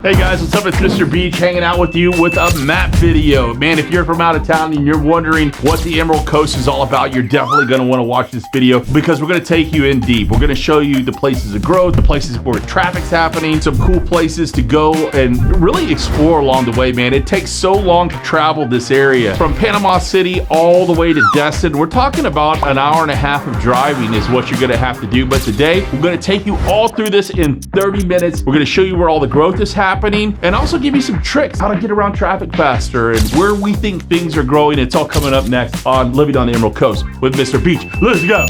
Hey guys, what's up? It's Mr. Beach hanging out with you with a map video. Man, if you're from out of town and you're wondering what the Emerald Coast is all about, you're definitely going to want to watch this video because we're going to take you in deep. We're going to show you the places of growth, the places where traffic's happening, some cool places to go and really explore along the way, man. It takes so long to travel this area. From Panama City all the way to Destin, we're talking about an hour and a half of driving is what you're going to have to do. But today, we're going to take you all through this in 30 minutes. We're going to show you where all the growth is happening and also give you some tricks how to get around traffic faster and where we think things are growing. It's all coming up next on Living on the Emerald Coast with Mr. Beach. Let's go.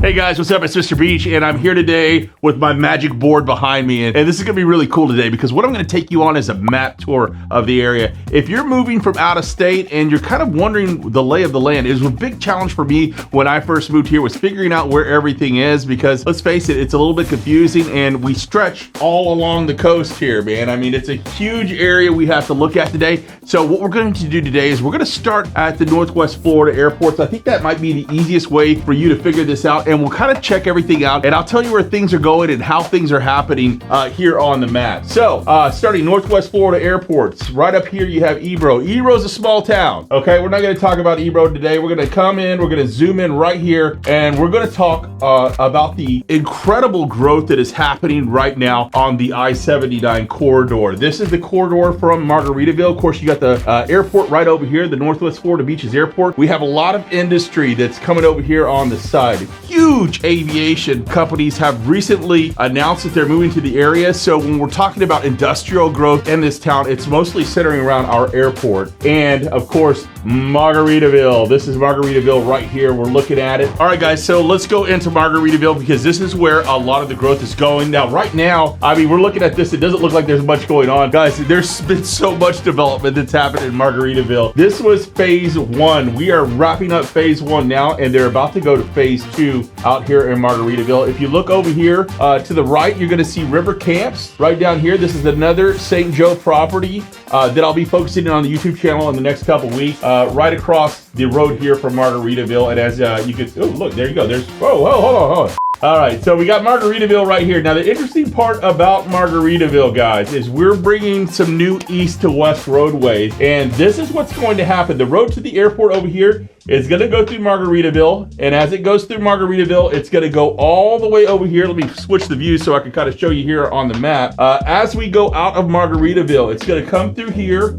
Hey guys, what's up? It's Mr. Beach, and I'm here today with my magic board behind me. And this is gonna be really cool today because what I'm gonna take you on is a map tour of the area. If you're moving from out of state and you're kind of wondering the lay of the land, it was a big challenge for me when I first moved here was figuring out where everything is because let's face it, it's a little bit confusing and we stretch all along the coast here, man. I mean, it's a huge area we have to look at today. So what we're going to do today is we're gonna start at the Northwest Florida airports. I think that might be the easiest way for you to figure this out. And we'll kind of check everything out and I'll tell you where things are going and how things are happening here on the map. So starting Northwest Florida airports, right up here you have Ebro. Ebro's a small town. Okay, we're not going to talk about Ebro today. We're going to come in, we're going to zoom in right here and we're going to talk about the incredible growth that is happening right now on the I-79 corridor. This is the corridor from Margaritaville. Of course, you got the airport right over here, the Northwest Florida Beaches Airport. We have a lot of industry that's coming over here on the side. Huge aviation companies have recently announced that they're moving to the area. So when we're talking about industrial growth in this town, it's mostly centering around our airport. And of course, Margaritaville. This is Margaritaville right here. We're looking at it. All right, guys, so let's go into Margaritaville because this is where a lot of the growth is going. Now, right now, I mean, we're looking at this. It doesn't look like there's much going on. Guys, there's been so much development that's happened in Margaritaville. This was phase one. We are wrapping up phase one now, and they're about to go to phase two out here in Margaritaville. If you look over here to the right, you're going to see River Camps right down here. This is another St. Joe property that I'll be focusing on the YouTube channel in the next couple weeks, right across the road here from Margaritaville. And as you can, oh look, there you go. There's hold on. All right, so we got Margaritaville right here. Now, the interesting part about Margaritaville, guys, is we're bringing some new east to west roadways, and this is what's going to happen. The road to the airport over here is going to go through Margaritaville, and as it goes through Margaritaville, it's going to go all the way over here. Let me switch the view so I can kind of show you here on the map. As we go out of Margaritaville, it's going to come through here.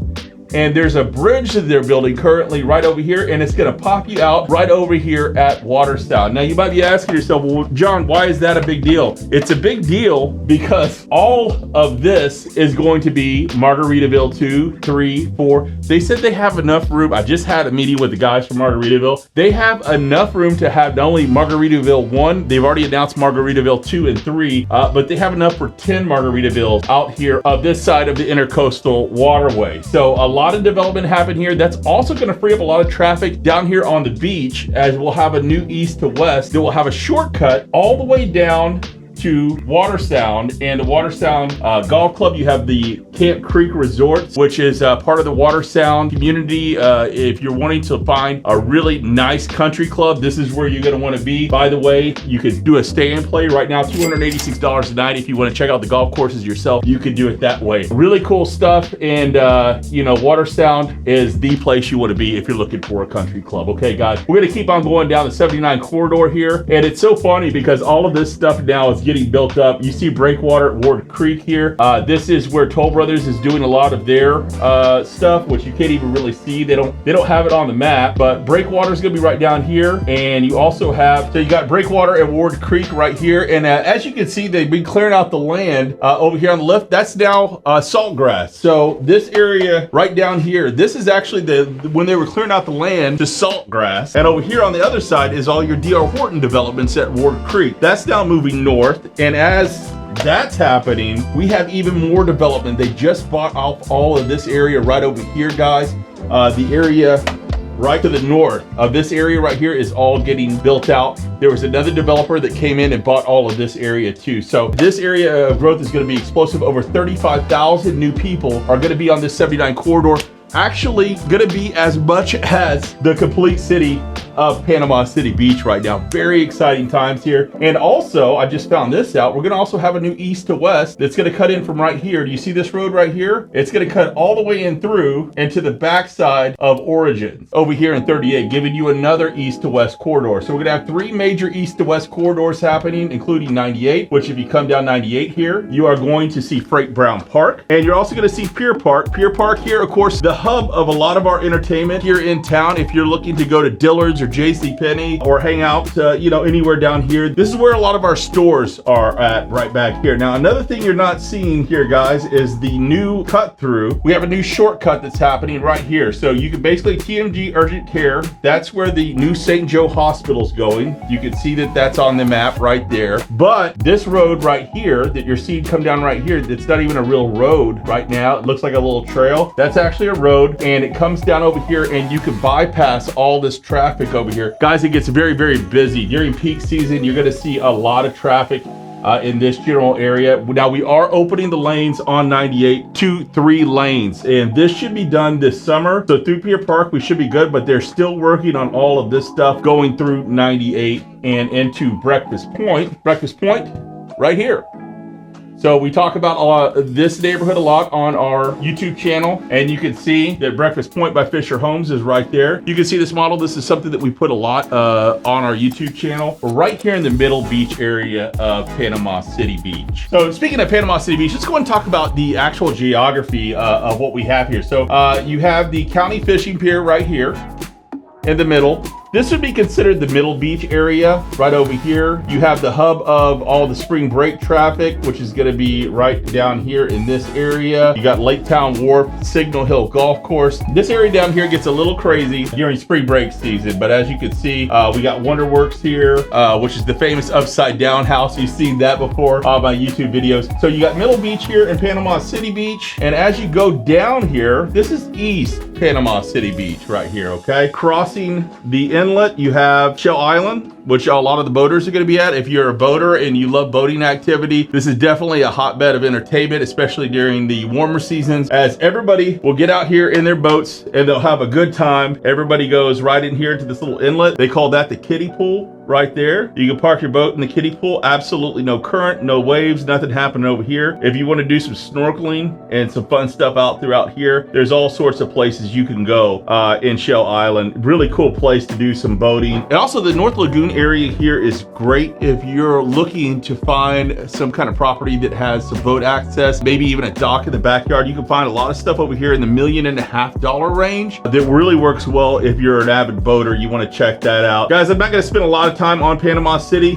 And there's a bridge that they're building currently right over here, and it's gonna pop you out right over here at Waterstown. Now you might be asking yourself, well, John, why is that a big deal? It's a big deal because all of this is going to be Margaritaville 2, 3, 4. They said they have enough room. I just had a meeting with the guys from Margaritaville. They have enough room to have not only Margaritaville 1, they've already announced Margaritaville 2 and 3, but they have enough for 10 Margaritavilles out here of this side of the intercoastal waterway. So a lot of development happen here. That's also going to free up a lot of traffic down here on the beach as we'll have a new east to west that will have a shortcut all the way down to Watersound. And the Watersound Golf Club, you have the Camp Creek Resorts, which is part of the Watersound community. If you're wanting to find a really nice country club, this is where you're going to want to be. By the way, you could do a stay and play right now, $286 a night. If you want to check out the golf courses yourself, you can do it that way. Really cool stuff. And you know, Watersound is the place you want to be if you're looking for a country club. Okay, guys, we're going to keep on going down the 79 corridor here. And it's so funny because all of this stuff now is getting built up. You see Breakwater at Ward Creek here. This is where Toll Brothers is doing a lot of their stuff, which you can't even really see. They don't have it on the map, but Breakwater is gonna be right down here. And you also have, so you got Breakwater at Ward Creek right here. And as you can see, they've been clearing out the land over here on the left. That's now salt grass. So this area right down here, this is actually when they were clearing out the land, the salt grass. And over here on the other side is all your D.R. Horton developments at Ward Creek. That's now moving north. And as that's happening, we have even more development. They just bought off all of this area right over here, guys. The area right to the north of this area right here is all getting built out. There was another developer that came in and bought all of this area too. So this area of growth is going to be explosive. Over 35,000 new people are going to be on this 79 corridor. Actually going to be as much as the complete city of Panama City Beach right now. Very exciting times here. And also, I just found this out. We're gonna also have a new east to west that's gonna cut in from right here. Do you see this road right here? It's gonna cut all the way in through and to the backside of Origins over here in 38, giving you another east to west corridor. So we're gonna have 3 major east to west corridors happening, including 98, which if you come down 98 here, you are going to see Freight Brown Park. And you're also gonna see Pier Park. Pier Park here, of course, the hub of a lot of our entertainment here in town. If you're looking to go to Dillard's or JCPenney or hang out, anywhere down here, this is where a lot of our stores are at, right back here. Now, another thing you're not seeing here, guys, is the new cut through. We have a new shortcut that's happening right here. So you can basically TMG Urgent Care. That's where the new St. Joe Hospital's going. You can see that that's on the map right there. But this road right here that you're seeing come down right here, it's not even a real road right now. It looks like a little trail. That's actually a road, and it comes down over here, and you can bypass all this traffic over here. Guys, it gets very, very busy. During peak season, you're gonna see a lot of traffic in this general area. Now, we are opening the lanes on 98 to 3 lanes, and this should be done this summer. So through Pier Park, we should be good, but they're still working on all of this stuff going through 98 and into Breakfast Point. Breakfast Point right here. So we talk about this neighborhood a lot on our YouTube channel, and you can see that Breakfast Point by Fisher Homes is right there. You can see this model. This is something that we put a lot on our YouTube channel. We're right here in the middle beach area of Panama City Beach. So speaking of Panama City Beach, let's go and talk about the actual geography of what we have here. So you have the county fishing pier right here in the middle. This would be considered the middle beach area right over here. You have the hub of all the spring break traffic, which is going to be right down here in this area. You got Lake Town Wharf, Signal Hill Golf Course. This area down here gets a little crazy during spring break season, but as you can see, we got Wonderworks here, which is the famous upside down house. You've seen that before on my YouTube videos. So you got Middle Beach here in Panama City Beach, and as you go down here, this is East Panama City Beach right here, okay? Crossing the inlet, you have Shell Island, which a lot of the boaters are going to be at. If you're a boater and you love boating activity, this is definitely a hotbed of entertainment, especially during the warmer seasons, as everybody will get out here in their boats and they'll have a good time. Everybody goes right in here to this little inlet. They call that the kiddie pool right there. You can park your boat in the kiddie pool. Absolutely no current, no waves, nothing happening over here. If you want to do some snorkeling and some fun stuff out throughout here, there's all sorts of places you can go in Shell Island. Really cool place to do some boating. And also the North Lagoon area here is great if you're looking to find some kind of property that has some boat access, maybe even a dock in the backyard. You can find a lot of stuff over here in the $1.5 million range that really works well if you're an avid boater. You want to check that out. Guys, I'm not going to spend a lot of time on Panama City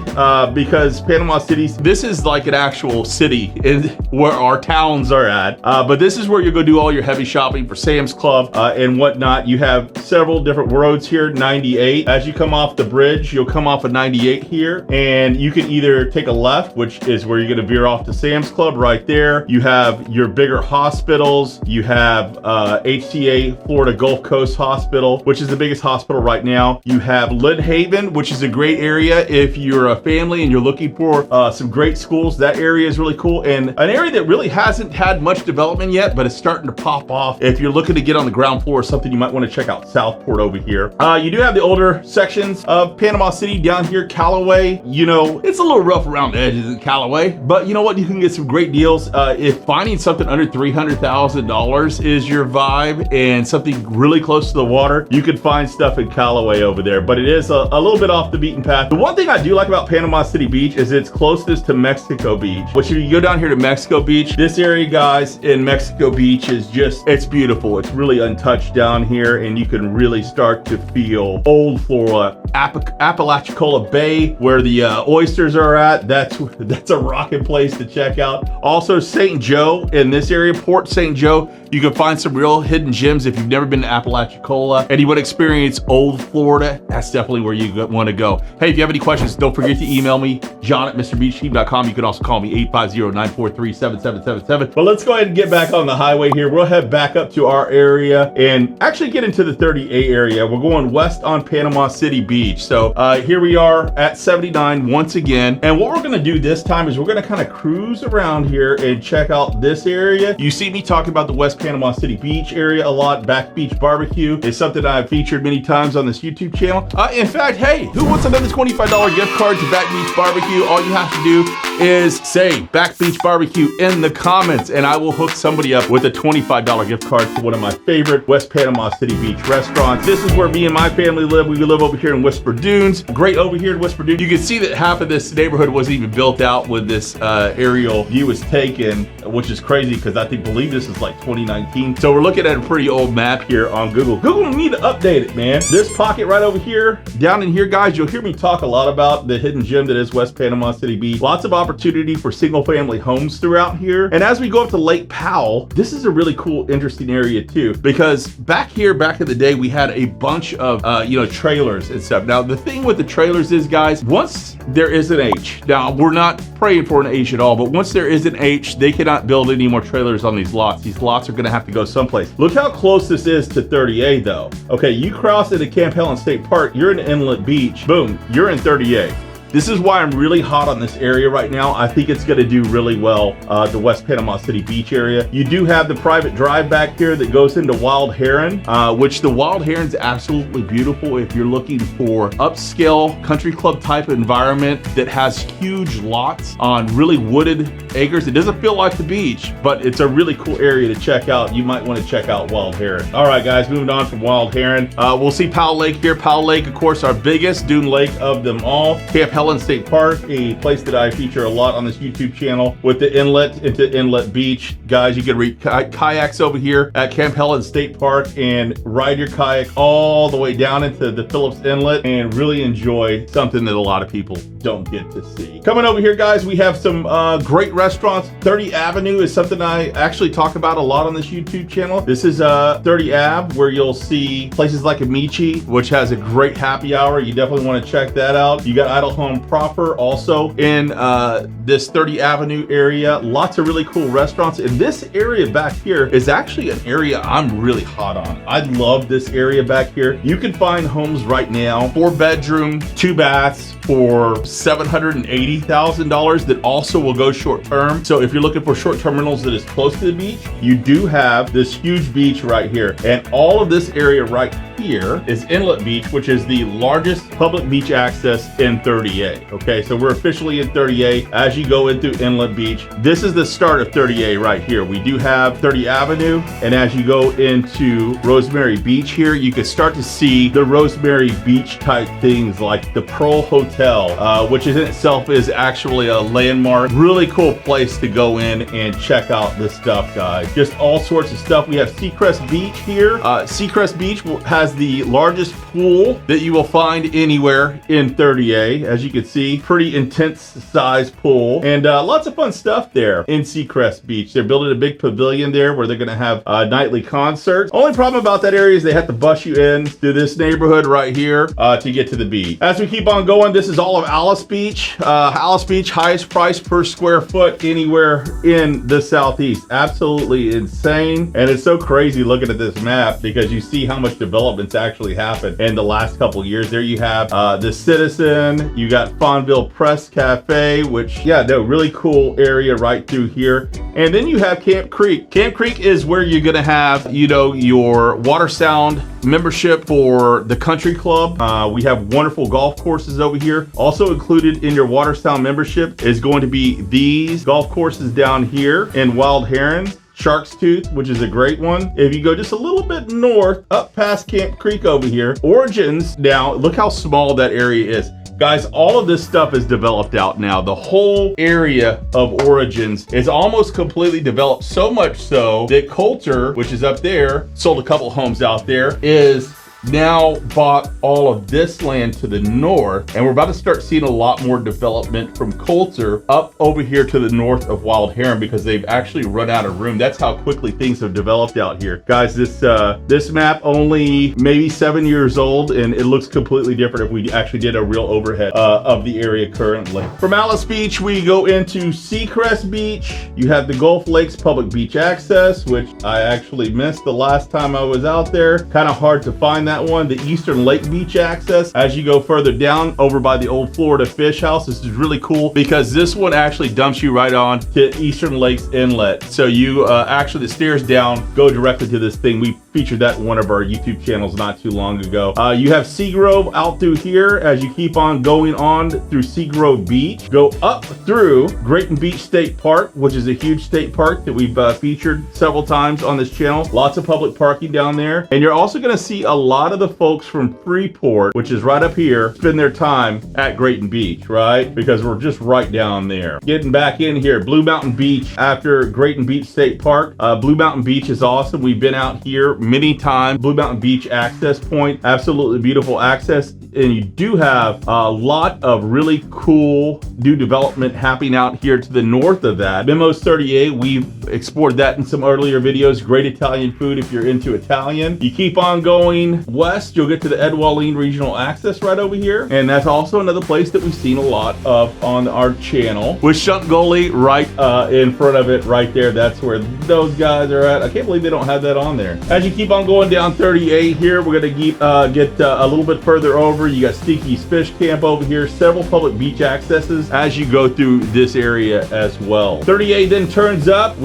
because Panama City, this is like an actual city in where our towns are at. But this is where you're going to do all your heavy shopping for Sam's Club and whatnot. You have several different roads here. 98. As you come off the bridge, you'll come off of 98 here, and you can either take a left, which is where you're going to veer off to Sam's Club right there. You have your bigger hospitals. You have HCA Florida Gulf Coast Hospital, which is the biggest hospital right now. You have Lynn Haven, which is a great area if you're a family and you're looking for some great schools. That area is really cool, and an area that really hasn't had much development yet, but it's starting to pop off. If you're looking to get on the ground floor or something, you might want to check out Southport over here. You do have the older sections of Panama City down here. Callaway, you know, it's a little rough around the edges in Callaway, but you know what? You can get some great deals. If finding something under $300,000 is your vibe and something really close to the water, you can find stuff in Callaway over there, but it is a little bit off the beaten path. The one thing I do like about Panama City Beach is it's closest to Mexico Beach, which if you go down here to Mexico Beach, this area, guys, in Mexico Beach is just, it's beautiful. It's really untouched down here, and you can really start to feel old Florida. Apalachicola Bay, where the oysters are at, that's a rocking place to check out. Also St. Joe in this area, Port St. Joe, you can find some real hidden gems if you've never been to Apalachicola and you want to experience old Florida. That's definitely where you want to go. Hey, if you have any questions, don't forget to email me, john@mrbeachteam.com. You can also call me 850-943-7777. But let's go ahead and get back on the highway here. We'll head back up to our area and actually get into the 38 area. We're going west on Panama City Beach. So here we are at 79 once again. And what we're gonna do this time is we're gonna kind of cruise around here and check out this area. You see me talking about the West Panama City Beach area a lot. Back Beach Barbecue is something I've featured many times on this YouTube channel. In fact, hey, who wants another $25 gift card to Back Beach Barbecue? All you have to do is say Back Beach Barbecue in the comments and I will hook somebody up with a $25 gift card to one of my favorite West Panama City Beach restaurants. This is where me and my family live. We live over here in Whisper Dunes. Great over here in Whisper Dunes. You can see that half of this neighborhood wasn't even built out when this aerial view was taken, which is crazy because I believe this is like 2019. So we're looking at a pretty old map here on Google. Google need to update it, man. This pocket right over here, down in here, guys, you'll hear me talk a lot about the hidden gem that is West Panama City Beach. Lots of opportunity for single family homes throughout here. And as we go up to Lake Powell, this is a really cool, interesting area too, because back here, back in the day, we had a bunch of, trailers and stuff. Now, the thing with the trailers is, guys, once there is an H, now we're not praying for an H at all, but once there is an H, they cannot build any more trailers on these lots. These lots are gonna have to go someplace. Look how close this is to 30A though. Okay, you cross into Camp Helen State Park, you're in Inlet Beach, boom, you're in 30A. This is why I'm really hot on this area right now. I think it's gonna do really well, the West Panama City Beach area. You do have the private drive back here that goes into Wild Heron, which the Wild Heron's absolutely beautiful if you're looking for upscale country club type environment that has huge lots on really wooded acres. It doesn't feel like the beach, but it's a really cool area to check out. You might wanna check out Wild Heron. All right, guys, moving on from Wild Heron. We'll see Powell Lake here. Powell Lake, of course, our biggest dune lake of them all. Camp Helen State Park, a place that I feature a lot on this YouTube channel with the inlet into Inlet Beach. Guys, you can read kayaks over here at Camp Helen State Park and ride your kayak all the way down into the Phillips Inlet and really enjoy something that a lot of people don't get to see. Coming over here, guys, we have some great restaurants. 30 Avenue is something I actually talk about a lot on this YouTube channel. This is 30 Ave, where you'll see places like Amici, which has a great happy hour. You definitely want to check that out. You got Idle Home proper also in this 30 Avenue area. Lots of really cool restaurants. And this area back here is actually an area I'm really hot on. I love this area back here. You can find homes right now, 4-bedroom, 2 baths for $780,000 that also will go short term. So if you're looking for short term rentals that is close to the beach, you do have this huge beach right here. And all of this area right here is Inlet Beach, which is the largest public beach access in 30A. Okay, so we're officially in 30A as you go into Inlet Beach. This is the start of 30A right here. We do have 30 Avenue, and as you go into Rosemary Beach here, you can start to see the Rosemary Beach type things like the Pearl Hotel, which in itself is actually a landmark. Really cool place to go in and check out this stuff, guys. Just all sorts of stuff. We have Seacrest Beach here. Seacrest Beach has the largest pool that you will find anywhere in 30A. As you can see, pretty intense size pool and lots of fun stuff there in Seacrest Beach. They're building a big pavilion there where they're going to have nightly concerts. Only problem about that area is they have to bus you in to this neighborhood right here to get to the beach. As we keep on going, this is all of Alice Beach. Alice Beach, highest price per square foot anywhere in the Southeast. Absolutely insane. And it's so crazy looking at this map because you see how much development's actually happened in the last couple years. There you have the Citizen, you got Fonville Press Cafe, which, yeah, no, really cool area right through here. And then you have Camp Creek. Camp Creek is where you're gonna have, your water sound membership for the country club. We have wonderful golf courses over here. Also included in your water sound membership is going to be these golf courses down here in Wild Heron. Shark's Tooth, which is a great one. If you go just a little bit north, up past Camp Creek over here, Origins, now look how small that area is. Guys, all of this stuff is developed out now. The whole area of Origins is almost completely developed, so much so that Coulter, which is up there, sold a couple homes out there, is now bought all of this land to the north, and we're about to start seeing a lot more development from Coulter up over here to the north of Wild Heron because they've actually run out of room. That's how quickly things have developed out here. Guys, this map only maybe 7 years old, and it looks completely different if we actually did a real overhead of the area currently. From Alice Beach, we go into Seacrest Beach. You have the Gulf Lakes Public Beach Access, which I actually missed the last time I was out there. Kind of hard to find that one, the Eastern Lake Beach access. As you go further down over by the old Florida Fish House, this is really cool because this one actually dumps you right on to Eastern Lakes Inlet. So you actually, the stairs down go directly to this thing. We featured that in one of our YouTube channels not too long ago. You have Seagrove out through here as you keep on going on through Seagrove Beach. Go up through Grayton Beach State Park, which is a huge state park that we've featured several times on this channel. Lots of public parking down there. And you're also gonna see a lot of the folks from Freeport, which is right up here, spend their time at Grayton Beach, right? Because we're just right down there. Getting back in here, Blue Mountain Beach after Grayton Beach State Park. Blue Mountain Beach is awesome. We've been out here many times. Blue Mountain Beach access point, absolutely beautiful access. And you do have a lot of really cool new development happening out here to the north of that. Mimos 38, we've explored that in some earlier videos. Great Italian food if you're into Italian. You keep on going west, you'll get to the Edwaline Regional Access right over here. And that's also another place that we've seen a lot of on our channel. With Shunt Gully right in front of it right there. That's where those guys are at. I can't believe they don't have that on there. As you keep on going down 38 here, we're gonna get a little bit further over. You got Stinky's Fish Camp over here, several public beach accesses as you go through this area as well. 38 then turns up.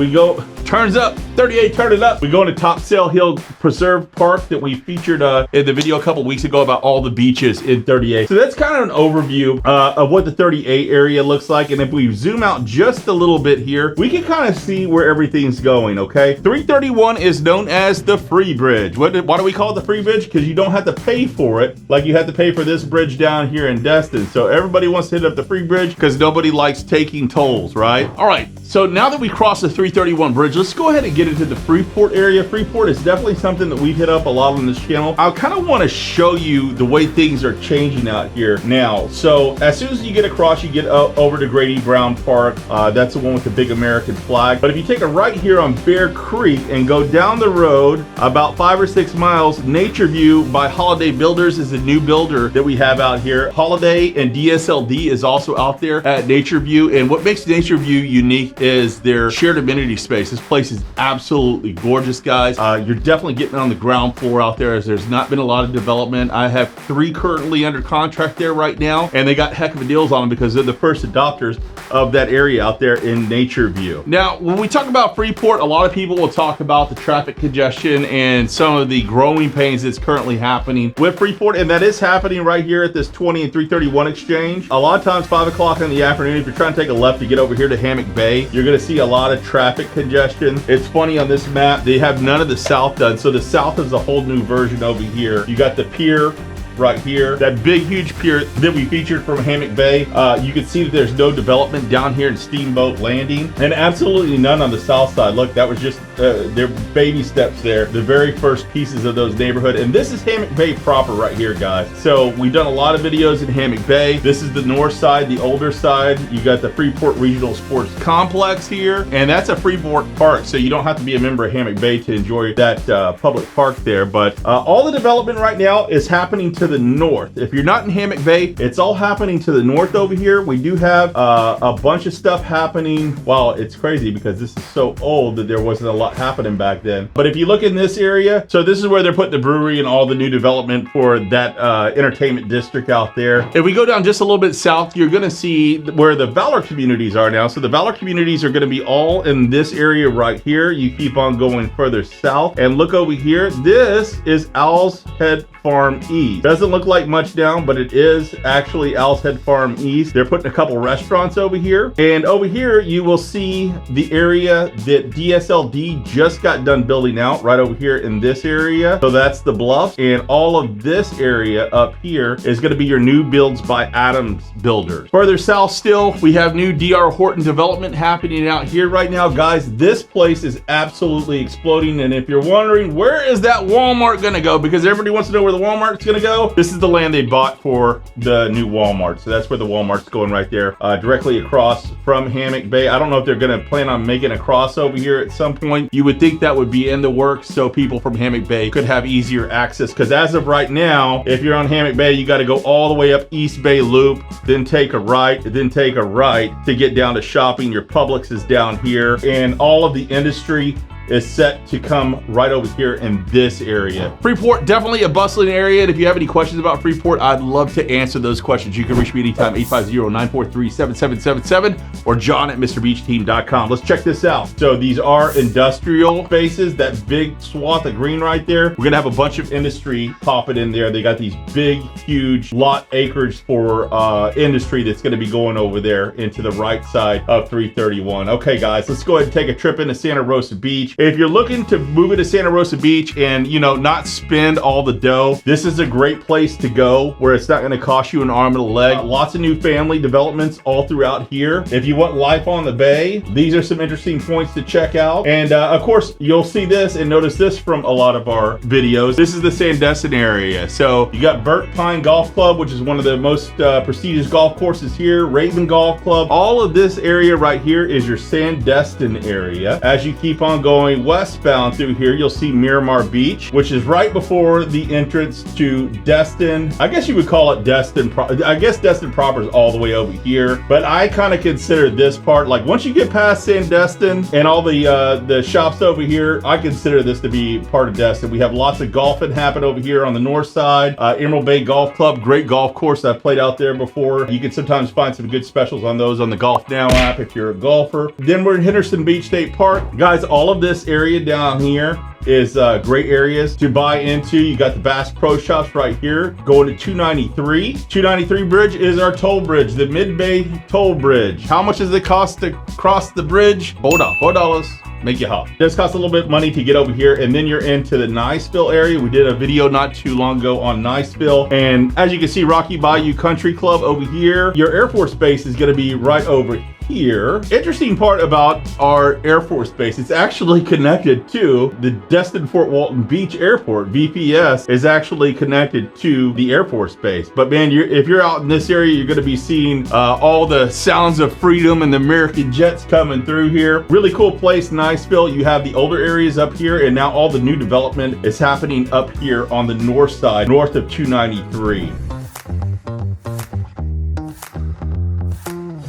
Turns up, 38, turn it up. We go into Topsail Hill Preserve Park that we featured in the video a couple weeks ago about all the beaches in 38. So that's kind of an overview of what the 38 area looks like. And if we zoom out just a little bit here, we can kind of see where everything's going, okay? 331 is known as the Free Bridge. Why do we call it the Free Bridge? Because you don't have to pay for it like you have to pay for this bridge down here in Destin. So everybody wants to hit up the Free Bridge because nobody likes taking tolls, right? All right, so now that we crossed the 331 bridge, let's go ahead and get into the Freeport area. Freeport is definitely something that we've hit up a lot on this channel. I kind of want to show you the way things are changing out here now. So as soon as you get across, you get over to Grady Brown Park. That's the one with the big American flag. But if you take a right here on Bear Creek and go down the road about 5 or 6 miles, Nature View by Holiday Builders is a new builder that we have out here. Holiday and DSLD is also out there at Nature View. And what makes Nature View unique is their shared amenity space. This place is absolutely gorgeous, guys. You're definitely getting on the ground floor out there as there's not been a lot of development. I have 3 currently under contract there right now, and they got heck of a deals on them because they're the first adopters of that area out there in Nature View. Now, when we talk about Freeport, a lot of people will talk about the traffic congestion and some of the growing pains that's currently happening with Freeport, and that is happening right here at this 20 and 331 exchange. A lot of times, 5 o'clock in the afternoon, if you're trying to take a left to get over here to Hammock Bay, you're gonna see a lot of traffic congestion. It's funny on this map, they have none of the south done. So the south is a whole new version over here. You got the pier right here, that big huge pier that we featured from Hammock Bay. You can see that there's no development down here in Steamboat Landing, and absolutely none on the south side. Look, that was just their baby steps there, the very first pieces of those neighborhood. And this is Hammock Bay proper right here, guys. So we've done a lot of videos in Hammock Bay. This is the north side, the older side. You got the Freeport Regional Sports Complex here, and that's a Freeport park, so you don't have to be a member of Hammock Bay to enjoy that public park there. But all the development right now is happening to the north. If you're not in Hammock Bay, it's all happening to the north over here. We do have a bunch of stuff happening. Well, it's crazy because this is so old that there wasn't a lot happening back then. But if you look in this area, so this is where they're putting the brewery and all the new development for that entertainment district out there. If we go down just a little bit south, you're gonna see where the Valor communities are now. So the Valor communities are gonna be all in this area right here. You keep on going further south and look over here. This is Owl's Head Farm East. Doesn't look like much down, but it is actually Owl's Head Farm East. They're putting a couple restaurants over here. And over here, you will see the area that DSLD just got done building out right over here in this area. So that's the Bluffs. And all of this area up here is gonna be your new builds by Adams Builders. Further south still, we have new DR Horton development happening out here right now. Guys, this place is absolutely exploding. And if you're wondering, where is that Walmart gonna go? Because everybody wants to know where the Walmart's gonna go. This is the land they bought for the new Walmart. So that's where the Walmart's going right there, directly across from Hammock Bay. I don't know if they're gonna plan on making a crossover here at some point. You would think that would be in the works so people from Hammock Bay could have easier access. Because as of right now, if you're on Hammock Bay, you gotta go all the way up East Bay Loop, then take a right, then take a right to get down to shopping. Your Publix is down here, and all of the industry is set to come right over here in this area. Freeport, definitely a bustling area, and if you have any questions about Freeport, I'd love to answer those questions. You can reach me anytime, 850-943-7777, or john@mrbeachteam.com. Let's check this out. So these are industrial spaces, that big swath of green right there. We're gonna have a bunch of industry popping in there. They got these big, huge lot acreage for industry that's gonna be going over there into the right side of 331. Okay guys, let's go ahead and take a trip into Santa Rosa Beach. If you're looking to move into Santa Rosa Beach and, you know, not spend all the dough, this is a great place to go where it's not gonna cost you an arm and a leg. Lots of new family developments all throughout here. If you want life on the bay, these are some interesting points to check out. And of course, you'll see this and notice this from a lot of our videos. This is the Destin area. So you got Burt Pine Golf Club, which is one of the most prestigious golf courses here, Raven Golf Club. All of this area right here is your Destin area. As you keep on going westbound through here, you'll see Miramar Beach, which is right before the entrance to Destin. I guess you would call it Destin. I guess Destin proper is all the way over here, but I kind of consider this part, like once you get past Destin and all the shops over here, I consider this to be part of Destin. We have lots of golfing happen over here on the north side. Emerald Bay Golf Club, great golf course. I've played out there before. You can sometimes find some good specials on those on the Golf Now app if you're a golfer. Then we're in Henderson Beach State Park. Guys, all of this area down here is great areas to buy into. You got the Bass Pro Shops right here going to 293. 293 bridge is our toll bridge, the Mid-Bay Toll Bridge. How much does it cost to cross the bridge? $4. Make you hop. It does cost a little bit of money to get over here, and then you're into the Niceville area. We did a video not too long ago on Niceville, and as you can see, Rocky Bayou Country Club over here. Your Air Force Base is going to be right over here. Interesting part about our Air Force Base, it's actually connected to the Destin Fort Walton Beach Airport. VPS is actually connected to the Air Force Base. But man, if you're out in this area, you're going to be seeing all the sounds of freedom and the American jets coming through here. Really cool place, Niceville. You have the older areas up here, and now all the new development is happening up here on the north side, north of 293.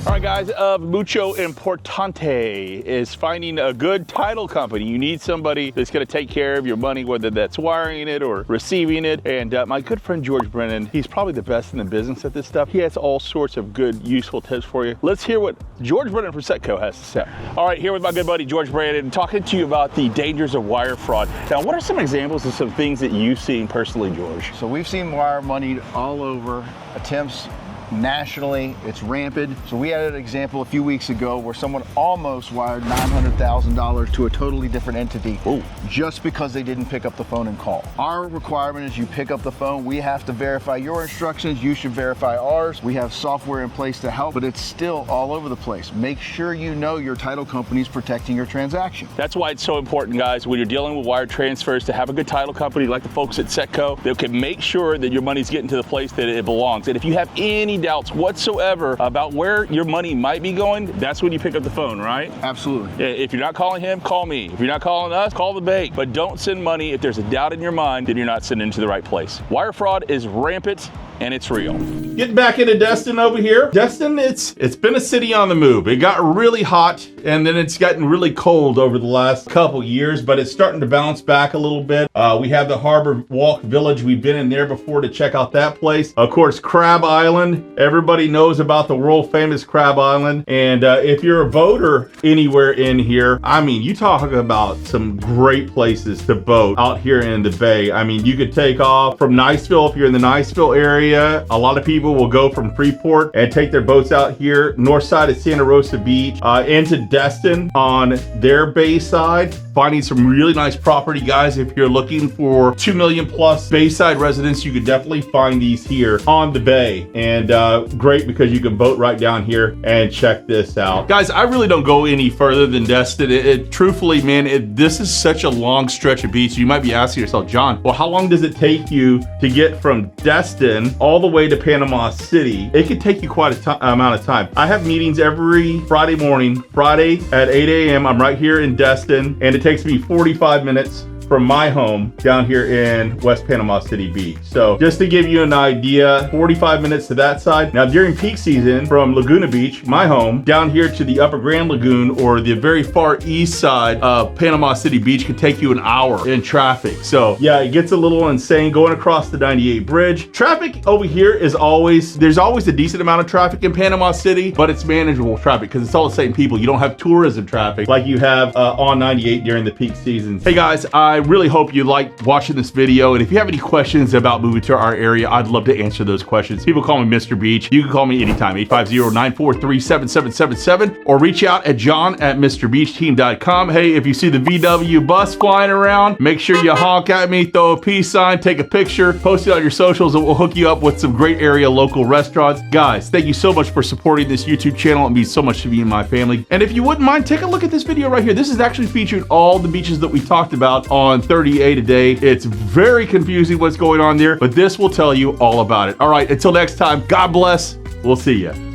All right, guys, mucho importante is finding a good title company. You need somebody that's going to take care of your money, whether that's wiring it or receiving it. And my good friend George Brennan, he's probably the best in the business at this stuff. He has all sorts of good, useful tips for you. Let's hear what George Brennan from Setco has to say. All right, here with my good buddy George Brennan, talking to you about the dangers of wire fraud. Now, what are some examples of some things that you've seen personally, George? So we've seen wire money all over, attempts nationally, it's rampant. So we had an example a few weeks ago where someone almost wired $900,000 to a totally different entity. Ooh. Just because they didn't pick up the phone and call. Our requirement is you pick up the phone, we have to verify your instructions, you should verify ours. We have software in place to help, but it's still all over the place. Make sure you know your title company is protecting your transaction. That's why it's so important, guys, when you're dealing with wire transfers, to have a good title company like the folks at Setco that can make sure that your money's getting to the place that it belongs. And if you have any doubts whatsoever about where your money might be going, that's when you pick up the phone, right? Absolutely. If you're not calling him, call me. If you're not calling us, call the bank. But don't send money if there's a doubt in your mind that you're not sending to the right place. Wire fraud is rampant and it's real. Getting back into Destin over here. Destin, it's been a city on the move. It got really hot and then it's gotten really cold over the last couple years, but it's starting to bounce back a little bit. We have the Harbor Walk Village. We've been in there before to check out that place. Of course, Crab Island. Everybody knows about the world famous Crab Island. And if you're a boater anywhere in here, I mean, you talk about some great places to boat out here in the bay. I mean, you could take off from Niceville if you're in the Niceville area. A lot of people will go from Freeport and take their boats out here, north side of Santa Rosa Beach, into Destin on their bay side, finding some really nice property, guys. If you're looking for 2 million plus bayside residents, you could definitely find these here on the bay. And great because you can boat right down here and check this out. Guys, I really don't go any further than Destin. Truthfully, man, this is such a long stretch of beach. You might be asking yourself, John, well, how long does it take you to get from Destin all the way to Panama City? It could take you quite a amount of time. I have meetings every Friday morning. Friday at 8 a.m. I'm right here in Destin, and it takes me 45 minutes from my home down here in West Panama City Beach. So just to give you an idea, 45 minutes to that side. Now during peak season, from Laguna Beach, my home, down here to the Upper Grand Lagoon or the very far east side of Panama City Beach could take you an hour in traffic. So yeah, it gets a little insane going across the 98 bridge. Traffic over here is always, there's always a decent amount of traffic in Panama City, but it's manageable traffic because it's all the same people. You don't have tourism traffic like you have on 98 during the peak seasons. Hey guys, I really hope you liked watching this video, and if you have any questions about moving to our area, I'd love to answer those questions. People call me Mr. Beach. You can call me anytime, 850-943-7777, or reach out at john@mrbeachteam.com. Hey, if you see the VW bus flying around, make sure you honk at me, throw a peace sign, take a picture, post it on your socials, and we'll hook you up with some great area local restaurants. Guys, thank you so much for supporting this YouTube channel. It means so much to me and my family. And if you wouldn't mind, take a look at this video right here. This is actually featuring all the beaches that we talked about on 30A today. It's very confusing what's going on there, but this will tell you all about it. All right, until next time, God bless. We'll see you.